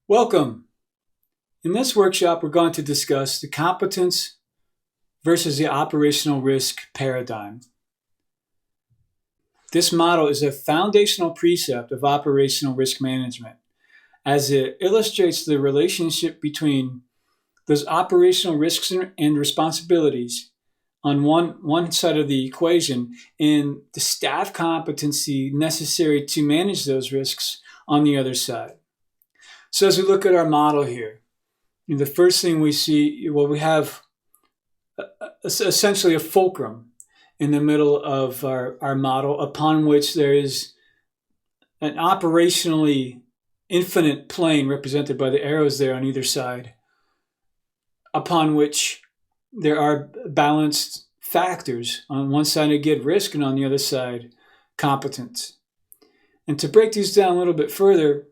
Welcome. In this workshop, we're going to discuss the competence versus the operational risk paradigm. This model is a foundational precept of operational risk management, as it illustrates the relationship between those operational risks and responsibilities on one side of the equation and the staff competency necessary to manage those risks on the other side. So as we look at our model here, the first thing we see, we have essentially a fulcrum in the middle of our model upon which there is an operationally infinite plane represented by the arrows there on either side, upon which there are balanced factors. On one side, again, risk, and on the other side, competence. And to break these down a little bit further,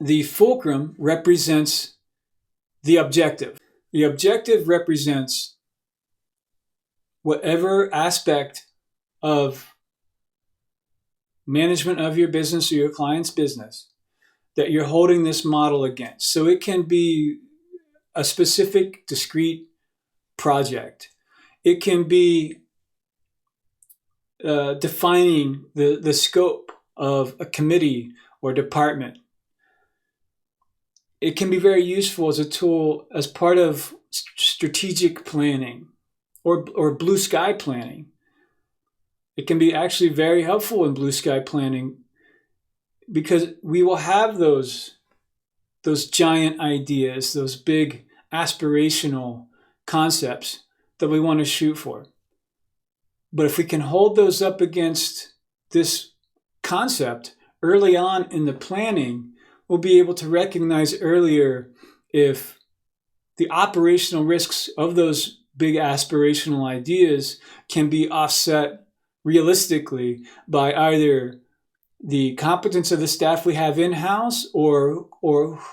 the fulcrum represents the objective. The objective represents whatever aspect of management of your business or your client's business that you're holding this model against. So it can be a specific, discrete project. It can be defining the scope of a committee or department. It can be very useful as a tool as part of strategic planning or blue sky planning. It can be actually very helpful in blue sky planning because we will have those giant ideas, those big aspirational concepts that we want to shoot for. But if we can hold those up against this concept early on in the planning, we'll be able to recognize earlier if the operational risks of those big aspirational ideas can be offset realistically by either the competence of the staff we have in-house or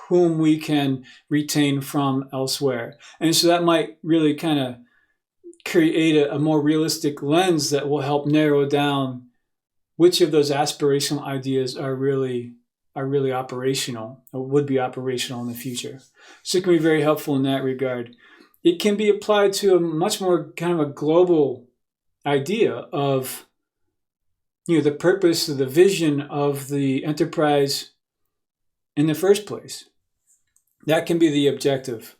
whom we can retain from elsewhere. And so that might really kind of create a more realistic lens that will help narrow down which of those aspirational ideas are really operational or would be operational in the future. So it can be very helpful in that regard. It can be applied to a much more kind of a global idea of the purpose, the vision of the enterprise in the first place. That can be the objective.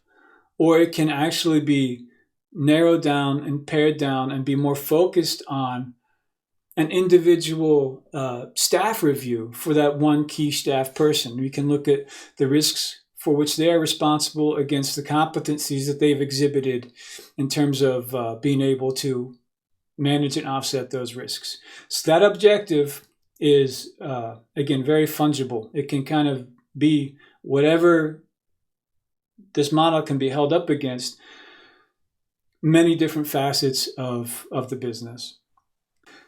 Or it can actually be narrowed down and pared down and be more focused on an individual staff review for that one key staff person. We can look at the risks for which they are responsible against the competencies that they've exhibited in terms of being able to manage and offset those risks. So that objective is, again, very fungible. It can kind of be whatever this model can be held up against many different facets of the business.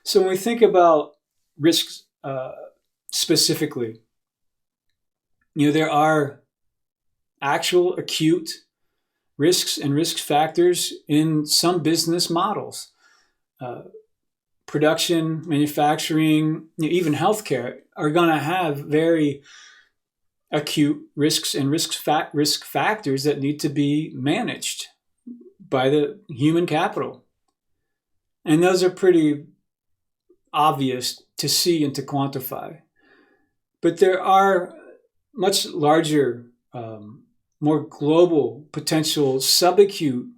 So when we think about risks specifically, there are actual acute risks and risk factors in some business models. Production, manufacturing, even healthcare are going to have very acute risks and risk factors that need to be managed by the human capital. And those are pretty obvious to see and to quantify. But there are much larger, more global potential subacute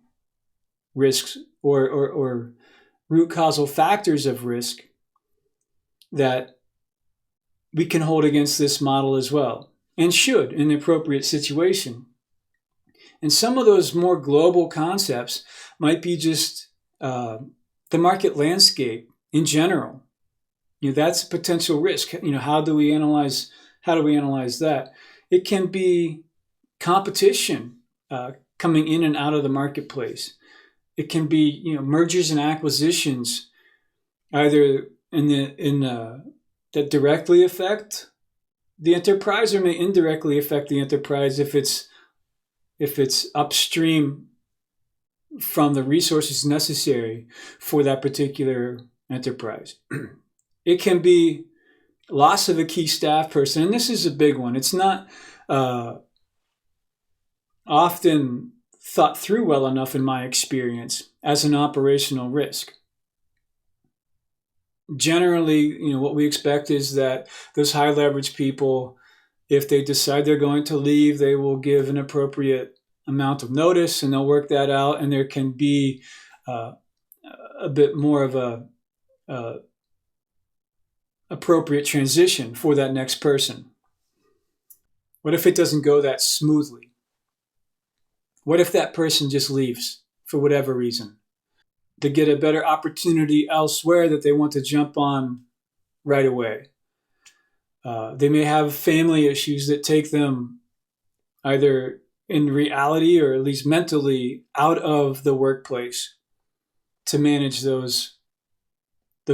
risks or root causal factors of risk that we can hold against this model as well, and should in the appropriate situation. And some of those more global concepts might be just the market landscape in general. That's a potential risk. How do we analyze that? It can be competition coming in and out of the marketplace. It can be mergers and acquisitions, either that directly affect the enterprise or may indirectly affect the enterprise if it's upstream from the resources necessary for that particular enterprise. It can be loss of a key staff person, and this is a big one. It's not uh, often thought through well enough, in my experience, as an operational risk. Generally, what we expect is that those high leverage people, if they decide they're going to leave, they will give an appropriate amount of notice and they'll work that out, and there can be uh, a bit more of a appropriate transition for that next person. What if it doesn't go that smoothly? What if that person just leaves for whatever reason? They get a better opportunity elsewhere that they want to jump on right away. They may have family issues that take them either in reality or at least mentally out of the workplace to manage those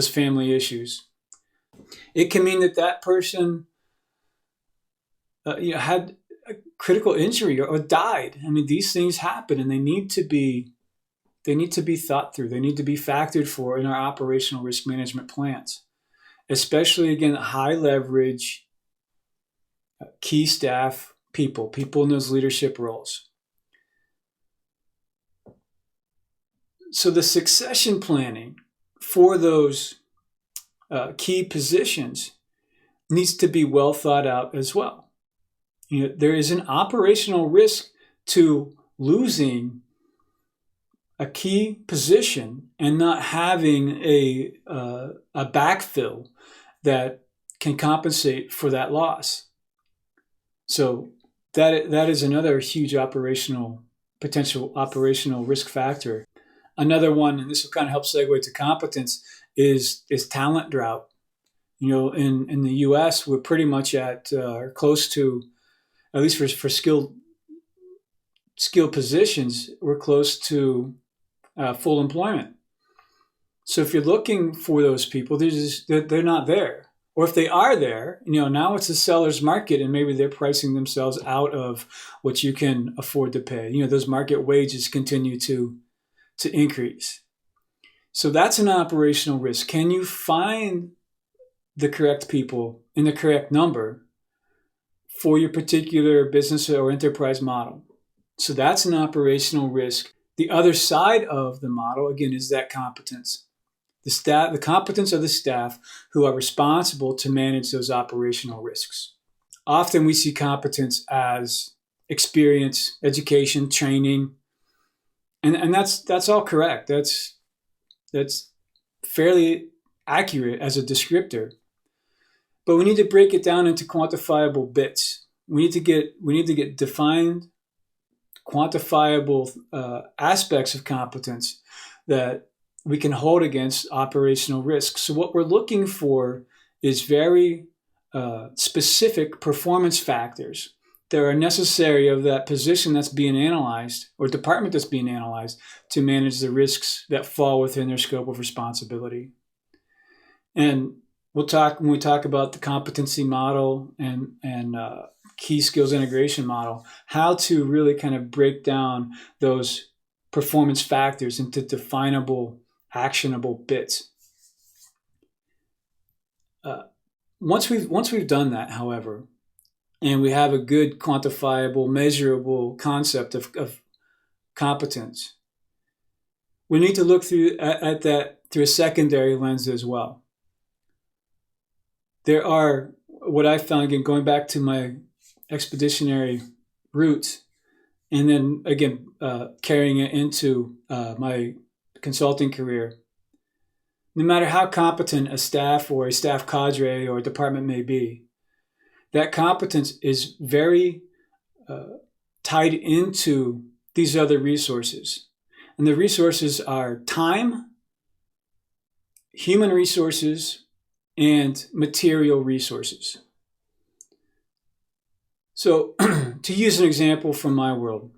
family issues. It can mean that person had a critical injury or died. I mean, these things happen, and they need to be thought through. They need to be factored for in our operational risk management plans, especially, again, high leverage, key staff people in those leadership roles. So the succession planning for those key positions needs to be well thought out as well. There is an operational risk to losing a key position and not having a backfill that can compensate for that loss. So that is another huge potential operational risk factor. Another one, and this will kind of help segue to competence, is talent drought. In the U.S., we're pretty much at close to, at least for skilled positions, we're close to full employment. So if you're looking for those people, they're not there. Or if they are there, now it's a seller's market, and maybe they're pricing themselves out of what you can afford to pay. Those market wages continue to increase. So that's an operational risk. Can you find the correct people in the correct number for your particular business or enterprise model? So that's an operational risk. The other side of the model, again, is that competence. The competence of the staff who are responsible to manage those operational risks. Often we see competence as experience, education, training, and that's all correct. That's fairly accurate as a descriptor. But we need to break it down into quantifiable bits. We need to get defined, quantifiable aspects of competence that we can hold against operational risk. So what we're looking for is very specific performance factors that are necessary of that position that's being analyzed or department that's being analyzed to manage the risks that fall within their scope of responsibility. And when we talk about the competency model and key skills integration model, how to really kind of break down those performance factors into definable, actionable bits. Once we've done that, however, and we have a good quantifiable, measurable concept of competence, we need to look at that through a secondary lens as well. There are, what I found, again, going back to my expeditionary roots, and then again carrying it into my consulting career. No matter how competent a staff or a staff cadre or a department may be, that competence is very tied into these other resources. And the resources are time, human resources, and material resources. So to use an example from my world,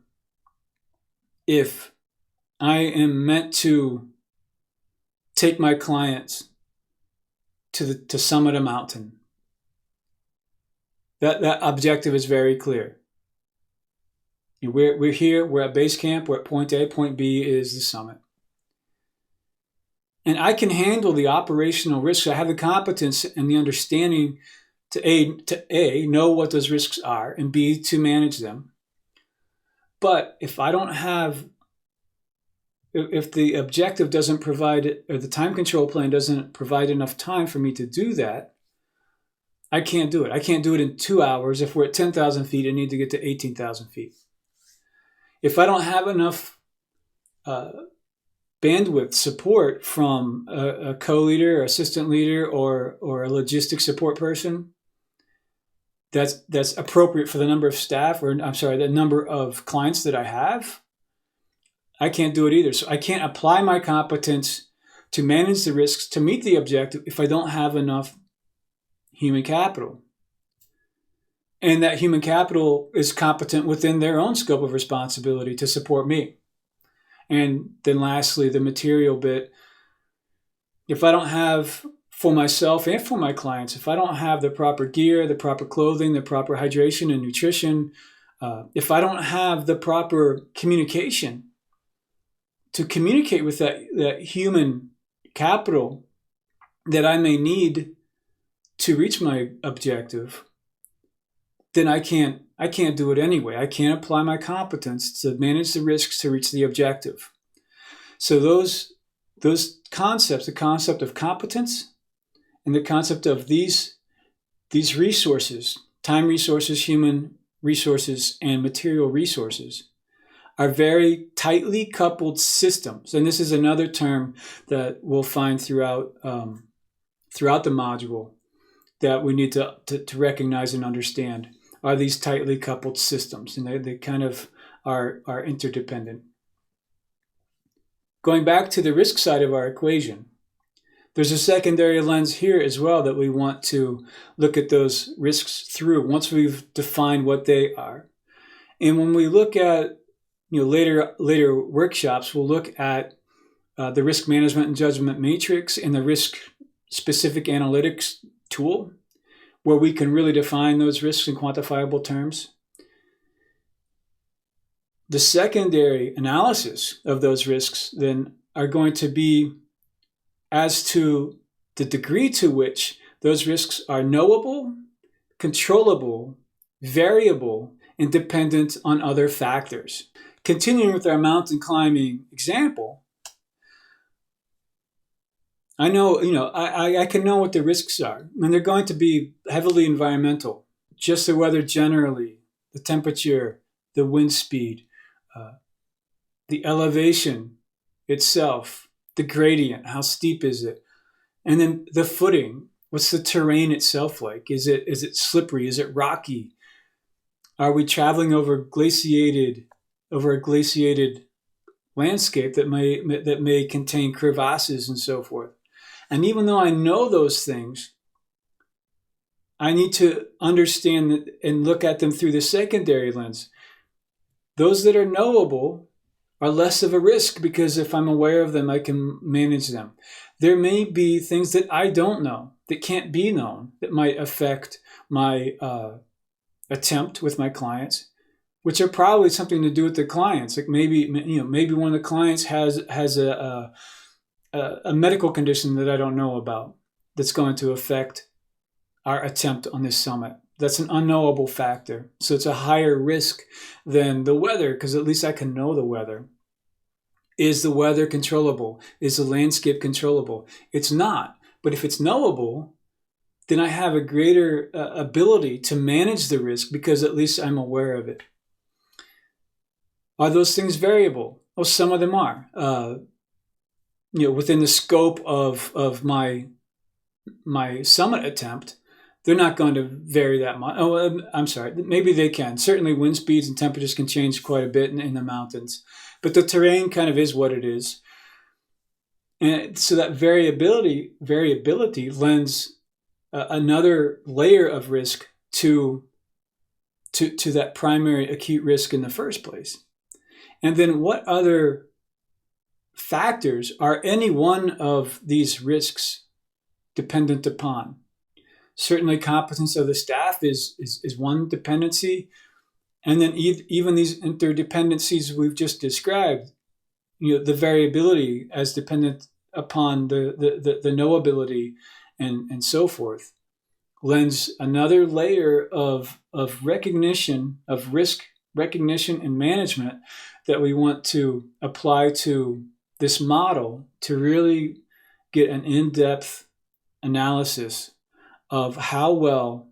if I am meant to take my clients to summit a mountain, that objective is very clear. We're here, we're at base camp, we're at point A, point B is the summit. And I can handle the operational risks. I have the competence and the understanding to A, know what those risks are, and B, to manage them. But if the objective doesn't provide, or the time control plan doesn't provide enough time for me to do that, I can't do it. I can't do it in 2 hours. If we're at 10,000 feet, I need to get to 18,000 feet. If I don't have enough bandwidth support from a co-leader, or assistant leader, or a logistics support person that's appropriate for the number of staff, or the number of clients that I have, I can't do it either. So I can't apply my competence to manage the risks to meet the objective if I don't have enough human capital. And that human capital is competent within their own scope of responsibility to support me. And then lastly, the material bit. If I don't have, for myself and for my clients, if I don't have the proper gear, the proper clothing, the proper hydration and nutrition, if I don't have the proper communication to communicate with that human capital that I may need to reach my objective, then I can't do it anyway. I can't apply my competence to manage the risks to reach the objective. So those concepts, the concept of competence and the concept of these resources, time resources, human resources, and material resources, are very tightly coupled systems. And this is another term that we'll find throughout the module that we need to recognize and understand, are these tightly coupled systems. And they kind of are interdependent. Going back to the risk side of our equation, there's a secondary lens here as well that we want to look at those risks through once we've defined what they are. And when we look at later workshops, we'll look at the risk management and judgment matrix and the risk specific analytics tool, where we can really define those risks in quantifiable terms. The secondary analysis of those risks then are going to be as to the degree to which those risks are knowable, controllable, variable, and dependent on other factors. Continuing with our mountain climbing example, I know, I can know what the risks are, and they're going to be heavily environmental. Just the weather generally, the temperature, the wind speed, the elevation itself, the gradient, how steep is it? And then the footing, what's the terrain itself like? Is it slippery? Is it rocky? Are we traveling over a glaciated landscape that may contain crevasses and so forth? And even though I know those things, I need to understand and look at them through the secondary lens. Those that are knowable are less of a risk because if I'm aware of them, I can manage them. There may be things that I don't know, that can't be known, that might affect my attempt with my clients, which are probably something to do with the clients. Like maybe one of the clients has a medical condition that I don't know about that's going to affect our attempt on this summit. That's an unknowable factor. So it's a higher risk than the weather, because at least I can know the weather. Is the weather controllable? Is the landscape controllable? It's not. But if it's knowable, then I have a greater ability to manage the risk because at least I'm aware of it. Are those things variable? Well, some of them are. Within the scope of my summit attempt, they're not going to vary that much. Oh, I'm sorry. Maybe they can. Certainly wind speeds and temperatures can change quite a bit in the mountains. But the terrain kind of is what it is. And so that variability lends another layer of risk to that primary acute risk in the first place. And then what other factors are any one of these risks dependent upon? Certainly competence of the staff is one dependency. And then even these interdependencies we've just described, the variability as dependent upon the knowability and so forth. lends another layer of recognition, of risk recognition and management that we want to apply to this model to really get an in-depth analysis of how well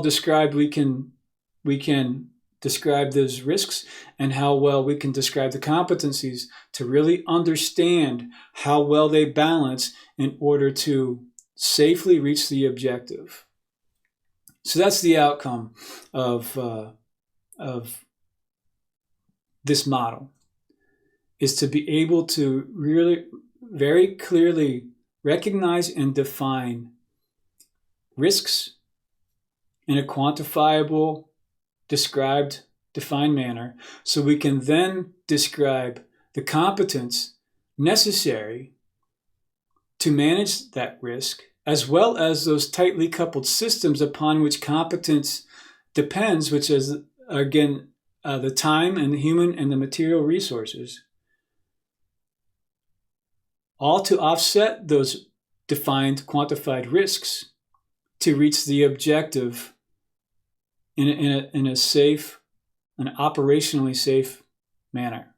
described we can describe those risks, and how well we can describe the competencies to really understand how well they balance in order to safely reach the objective. So that's the outcome of this model, is to be able to really very clearly recognize and define risks in a quantifiable, defined manner, so we can then describe the competence necessary to manage that risk, as well as those tightly coupled systems upon which competence depends, which is, again, the time and the human and the material resources, all to offset those defined, quantified risks to reach the objective in a safe, an operationally safe manner.